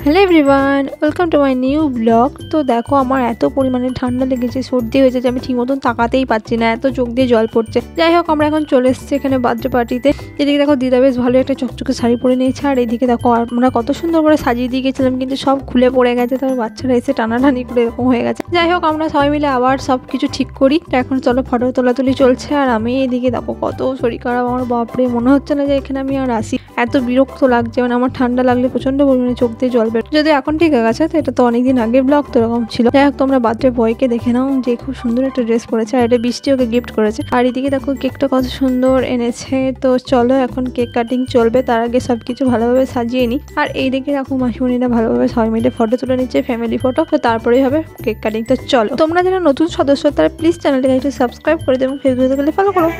Hello everyone, welcome to my new blog. তো দেখো আমার এত পরিমাণে ঠান্ডা লেগেছে, সর্দি হয়েছে যে আমি ঠিক মতন তাকাতেই পাচ্ছি না, এত চোখ দিয়ে জল পড়ছে। যাই হোক, আমরা এখন চলে এসেছি এখানে বার্থডে পার্টিতে। এদিকে দেখো দিদা বেশ ভালো একটা চকচকে শাড়ি পরে নিয়েছে, আর এদিকে দেখো আমরা কত সুন্দর করে সাজিয়ে দিয়ে গেছিলাম, কিন্তু সব খুলে পড়ে গেছে। তারপর বাচ্চারা এসে টানাটানি করে এরকম হয়ে গেছে। যাই হোক, আমরা সবাই মিলে আবার সব কিছু ঠিক করি। তো এখন চলো ফটো তোলাতুলি চলছে, আর আমি এদিকে দেখো কত শরীর খারাপ আমার, বাপরে মনে হচ্ছে না যে এখানে আমি আর আসি, এত বিরক্ত লাগছে। মানে আমার ঠান্ডা লাগলে প্রচন্ড পরিমাণে চোখ দিয়ে জল বের, যদি এখন ঠিক আছে। তো এটা তো অনেকদিন আগের ব্লগ, তো এরকম ছিল। যাই হোক, তোমরা বার্থডে বয়কে দেখে নাও যে খুব সুন্দর একটা ড্রেস পরেছে, আর এটা বৃষ্টি ওকে গিফট করেছে। আর এদিকে দেখো কেকটা কত সুন্দর এনেছে। তো চলো এখন কেক কাটিং চলবে, তার আগে সবকিছু ভালোভাবে সাজিয়ে নিই। আর এইদিকে দেখো মাসিমণিরা ভালোভাবে সবাই মিলে ফটো তুলে নিচ্ছে, ফ্যামিলি ফটো। তো তারপরেই হবে কেক কাটিং। তো চলো, তোমরা যারা নতুন সদস্য তারা প্লিজ চ্যানেলটাকে একটু সাবস্ক্রাইব করে দেবো, ফেসবুকে গেলে ফলো করো।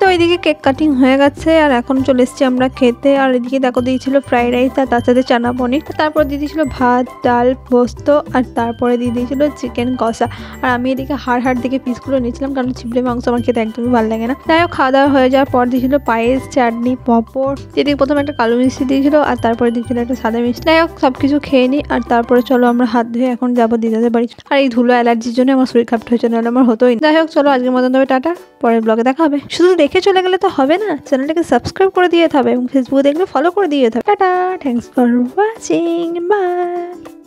তো এইদিকে কেক কাটিং হয়ে গেছে, আর এখন চলে এসেছি আমরা খেতে। আর এদিকে দেখো দিয়েছিল ফ্রাইড রাইস, আর তার সাথে চানা পনির। তারপর দিয়ে দিয়েছিল ভাত, ডাল, পোস্ত, আর তারপরে দিয়ে দিয়েছিল চিকেন কষা। আর আমি এদিকে হাড় দিকে পিসগুলো নিয়েছিলাম, কারণ চিবড়ে মাংস আমার খেতে একদমই ভালো লাগে না। যাই হোক, খাওয়া দাওয়া হয়ে যাওয়ার পর দিয়েছিল পায়েস, চাটনি, পাঁপড়। এদিকে প্রথমে একটা কালো মিষ্টি দিয়েছিল, আর তারপরে দিয়েছিল একটা সাদা মিষ্টি। যাই হোক, সবকিছু খেয়ে নিই, আর তারপরে চলো আমরা হাত ধুয়ে এখন যাবো দিদাদের বাড়ি। আর এই ধুলো অ্যালার্জির জন্য আমার শরীর খারাপ হয়েছে, নাহলে আমার হতোই না। যাই হোক, চলো আজকের মতন তবে টাটা, পরের ব্লগে দেখা হবে। শুধু দেখে চলে গেলে তো হবে না, চ্যানেলটাকে সাবস্ক্রাইব করে দিয়ে হবে, এবং ফেসবুকে দেখলে ফলো করে দিয়ে হবে। Tata, thanks for watching, by.